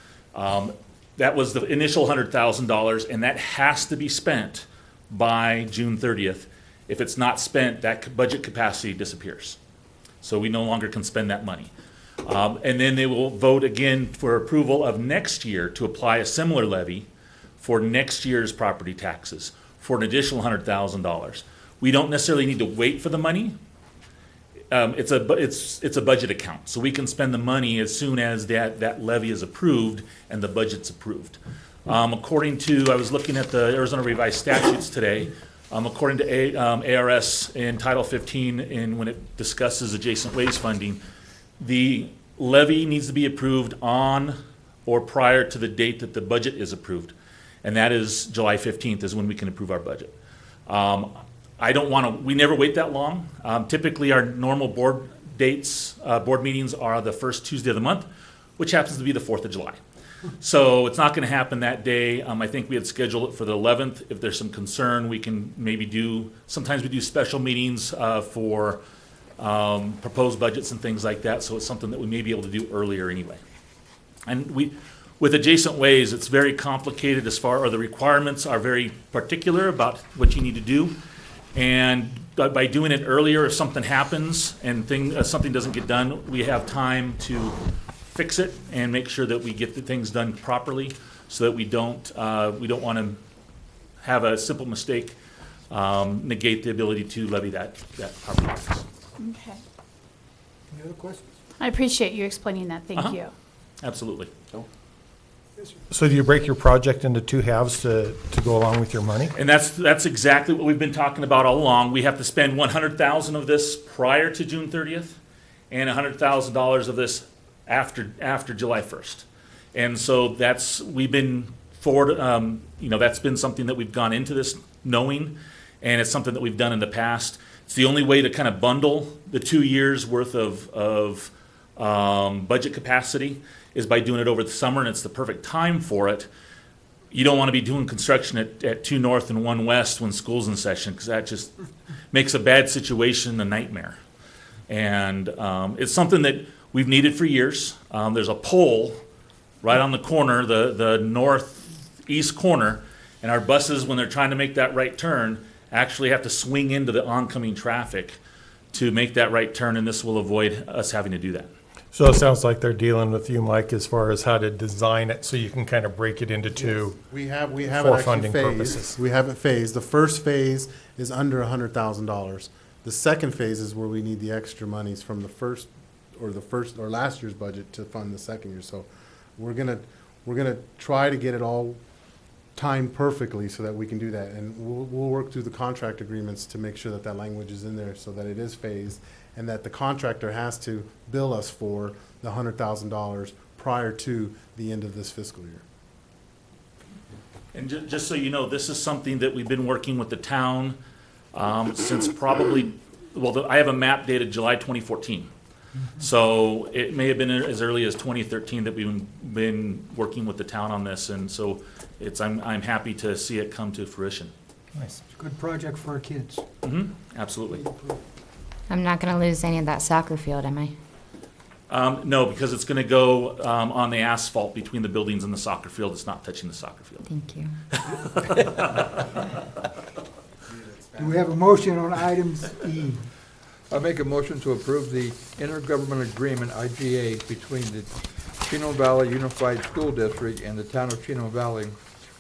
That was the initial $100,000, and that has to be spent by June 30th. If it's not spent, that budget capacity disappears. So we no longer can spend that money. And then they will vote again for approval of next year to apply a similar levy for next year's property taxes for an additional $100,000. We don't necessarily need to wait for the money. It's a budget account, so we can spend the money as soon as that levy is approved and the budget's approved. According to, I was looking at the Arizona Revised Statutes today, according to ARS in Title 15, and when it discusses adjacent waste funding, the levy needs to be approved on or prior to the date that the budget is approved, and that is July 15th is when we can approve our budget. We never wait that long. Typically, our normal board meetings are the first Tuesday of the month, which happens to be the 4th of July. So it's not going to happen that day. I think we had scheduled it for the 11th. If there's some concern, we can maybe sometimes we do special meetings for proposed budgets and things like that, so it's something that we may be able to do earlier anyway. And with adjacent ways, it's very complicated the requirements are very particular about what you need to do. And by doing it earlier, if something happens and something doesn't get done, we have time to fix it and make sure that we get the things done properly, so that we don't want to have a simple mistake negate the ability to levy that property tax. Okay. Any other questions? I appreciate you explaining that. Thank you. Absolutely. So do you break your project into two halves to go along with your money? And that's exactly what we've been talking about all along. We have to spend $100,000 of this prior to June 30th, and $100,000 of this after July 1st. And so that's been something that we've gone into this knowing, and it's something that we've done in the past. It's the only way to kind of bundle the 2 years worth of budget capacity is by doing it over the summer, and it's the perfect time for it. You don't want to be doing construction at 2 North and 1 West when school's in session, because that just makes a bad situation a nightmare. And it's something that we've needed for years. There's a pole right on the corner, the northeast corner, and our buses, when they're trying to make that right turn, actually have to swing into the oncoming traffic to make that right turn, and this will avoid us having to do that. So it sounds like they're dealing with you, Mike, as far as how to design it so you can kind of break it into two. We have for it actually funding phased. purposes. We have it phased. The first phase is under $100,000. The second phase is where we need the extra monies from the first or last year's budget to fund the second year. So we're gonna try to get it all timed perfectly so that we can do that, and we'll work through the contract agreements to make sure that that language is in there so that it is phased, and that the contractor has to bill us for the $100,000 prior to the end of this fiscal year. And just so you know, this is something that we've been working with the town since probably, I have a map dated July 2014. So it may have been as early as 2013 that we've been working with the town on this, and so I'm happy to see it come to fruition. Nice. It's a good project for our kids. Absolutely. I'm not going to lose any of that soccer field, am I? No, because it's going to go on the asphalt between the buildings and the soccer field. It's not touching the soccer field. Thank you. Do we have a motion on items E? I make a motion to approve the intergovernmental agreement, IGA, between the Chino Valley Unified School District and the town of Chino Valley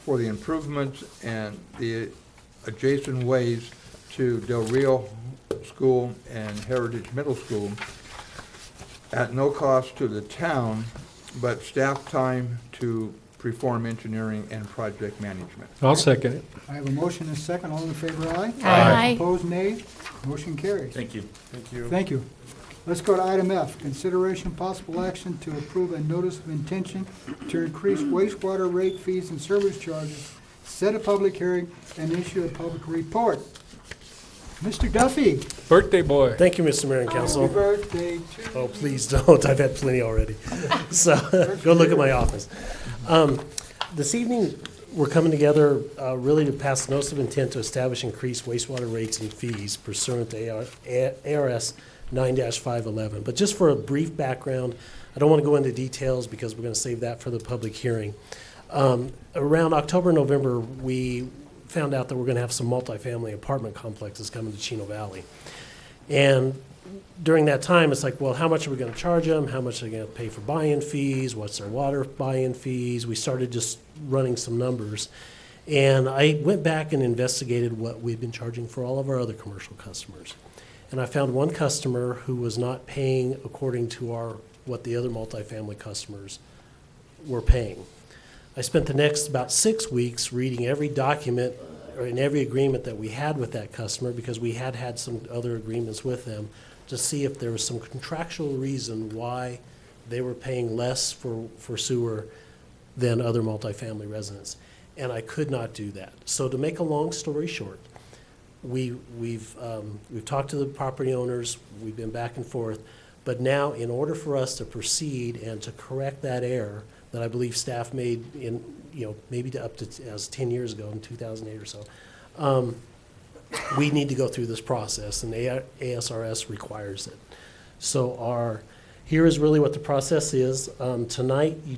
for the improvements and the adjacent ways to Del Rio School and Heritage Middle School at no cost to the town, but staff time to perform engineering and project management. I'll second it. I have a motion and a second. All in favor, aye? Aye. Opposed, nay. Motion carries. Thank you. Thank you. Thank you. Let's go to item F, consideration possible action to approve a notice of intention to increase wastewater rate fees and service charges, set a public hearing, and issue a public report. Mr. Duffy. Birthday boy. Thank you, Mr. Mayor and Happy Council. birthday to Oh, please don't. I've had plenty already. So go look at my office. This evening, we're coming together really to pass a notice of intent to establish increased wastewater rates and fees pursuant to ARS 9-511. But just for a brief background, I don't want to go into details because we're going to save that for the public hearing. Around October, November, we found out that we're going to have some multifamily apartment complexes coming to Chino Valley. And during that time, it's like, well, how much are we going to charge them? How much are they going to pay for buy-in fees? What's their water buy-in fees? We started just running some numbers. And I went back and investigated what we've been charging for all of our other commercial customers. And I found one customer who was not paying according to what the other multifamily customers were paying. I spent the next about 6 weeks reading every document or in every agreement that we had with that customer, because we had had some other agreements with them, to see if there was some contractual reason why they were paying less for sewer than other multifamily residents. And I could not do that. So to make a long story short, we've talked to the property owners, we've been back and forth, but now in order for us to proceed and to correct that error that I believe staff made in, maybe up to as 10 years ago in 2008 or so, we need to go through this process, and ASRS requires it. So here is really what the process is. Tonight, you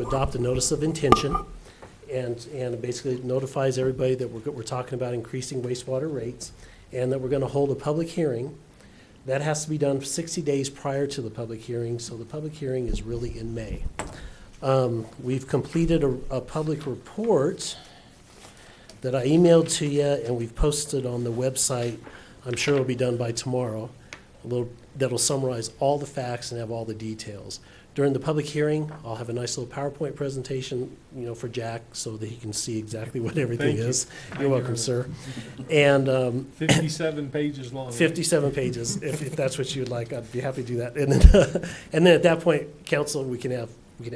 adopt a notice of intention, and basically it notifies everybody that we're talking about increasing wastewater rates, and that we're going to hold a public hearing. That has to be done 60 days prior to the public hearing, so the public hearing is really in May. We've completed a public report that I emailed to you, and we've posted on the website. I'm sure it'll be done by tomorrow. That'll summarize all the facts and have all the details. During the public hearing, I'll have a nice little PowerPoint presentation, for Jack, so that he can see exactly what everything is. You're welcome, sir. And 57 pages long. 57 pages, if that's what you'd like. I'd be happy to do that. And then at that point, council, we can have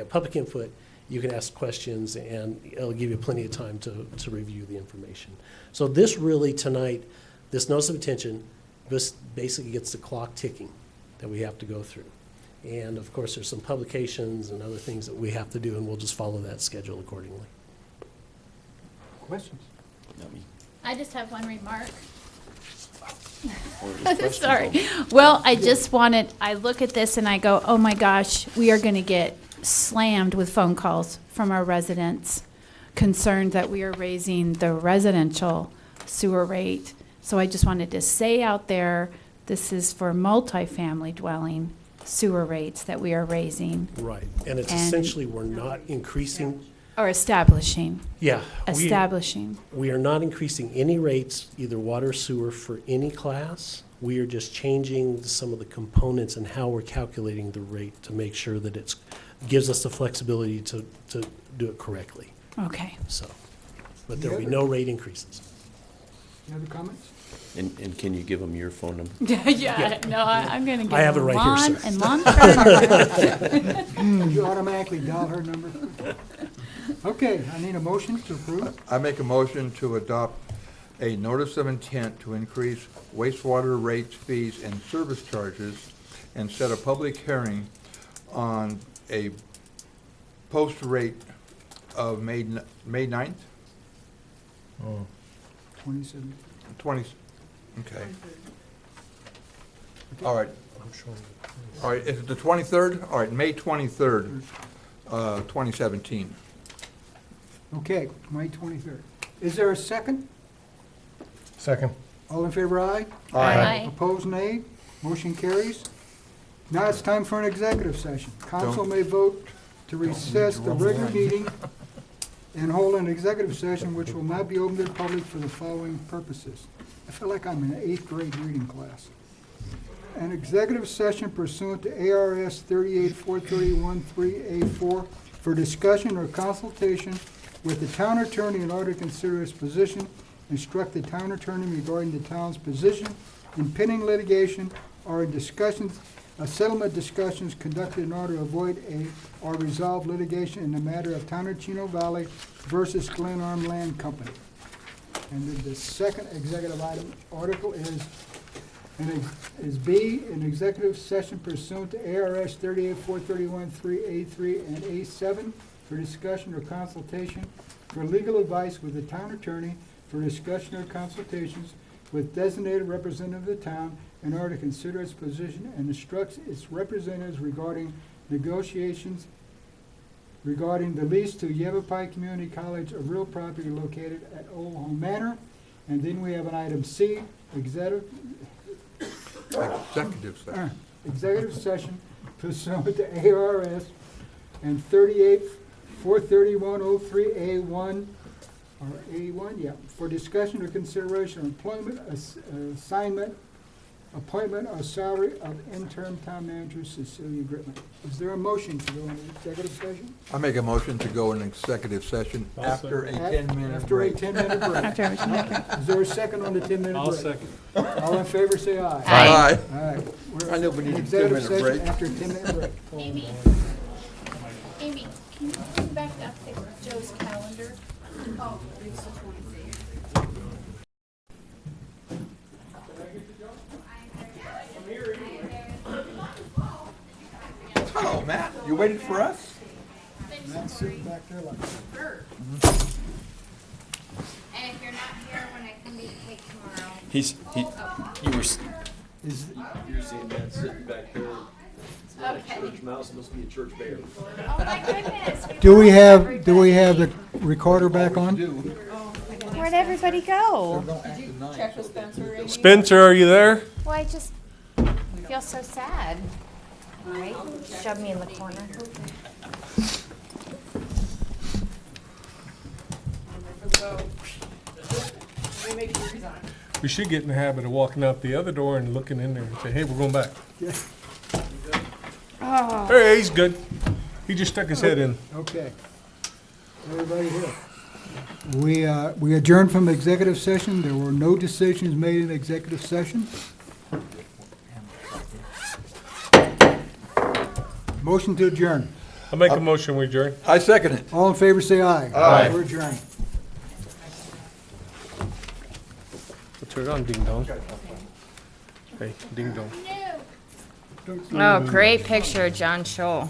public input. You can ask questions, and it'll give you plenty of time to review the information. So this really tonight, this notice of intention, this basically gets the clock ticking that we have to go through. And of course, there's some publications and other things that we have to do, and we'll just follow that schedule accordingly. Questions? I just have one remark. Sorry. Well, I look at this and I go, oh my gosh, we are going to get slammed with phone calls from our residents concerned that we are raising the residential sewer rate. So I just wanted to say out there, this is for multifamily dwelling sewer rates that we are raising. Right, and it's essentially, we're not increasing. Or establishing. Yeah. Establishing. We are not increasing any rates, either water or sewer, for any class. We are just changing some of the components and how we're calculating the rate to make sure that it gives us the flexibility to do it correctly. Okay. So, but there will be no rate increases. Any other comments? And can you give them your phone number? Yeah. No, I'm going to give I have it right Lon here, sir. and Lon Turner. Did you automatically dial her number? Okay, I need a motion to approve. I make a motion to adopt a notice of intent to increase wastewater rates, fees, and service charges, and set a public hearing on a post rate of May 9th? 27. 20, okay. All right, All right, is it the 23rd? All right, May 23rd, 2017. Okay, May 23rd. Is there a second? Second. All in favor, aye? Aye. Opposed, nay. Motion carries. Now it's time for an executive session. Council may vote to recess the regular meeting and hold an executive session which will not be open to the public for the following purposes. I feel like I'm in an 8th grade reading class. An executive session pursuant to ARS 384313A4 for discussion or consultation with the town attorney in order to consider his position, instruct the town attorney regarding the town's position in pending litigation or in discussions, settlement discussions conducted in order to avoid or resolve litigation in the matter of Town of Chino Valley versus Glenarm Land Company. And then the second executive item article is B, an executive session pursuant to ARS 384313A3 and A7 for discussion or consultation for legal advice with the town attorney for discussion or consultations with designated representative of the town in order to consider its position and instructs its representatives regarding negotiations regarding the lease to Yavapai Community College of real property located at Old Home Manor. And then we have an item C, executive session pursuant to ARS and 38-431-03A1, or A1, yeah, for discussion or consideration of employment, assignment, appointment, or salary of interim town manager Cecilia Gritman. Is there a motion to go into executive session? I make a motion to go in executive session after a 10-minute After a break. 10-minute break. After a 10-minute break. Is there a second on the 10-minute break? I'll second. All in favor, say aye. Aye. All right. We're I know we need in a executive 10-minute session break. after a 10-minute break. Amy, can you bring back up Joe's calendar? Oh, it's the 26th. Hello, Matt. You waited for us? Matt's sitting back there like, And if you're not here when I come eat cake tomorrow. You were, is, you're seeing that sitting back there. It's not Okay. a church mouse, it must be a church bear. Oh my goodness. do we have the recorder back on? Where'd everybody go? Check with Spencer, Amy. Spencer, are you there? Well, I just feel so sad. Right? Shove me in the corner. We should get in the habit of walking out the other door and looking in there and say, hey, we're going back. Oh. Hey, he's good. He just stuck his head in. Okay. Everybody here. We adjourned from executive session. There were no decisions made in executive session. Motion to adjourn. I'll make a motion, we adjourn. I second it. All in favor, say aye. Aye. We're adjourned. Let's turn it on, ding dong. Hey, ding dong. Oh, great picture, John Scholl.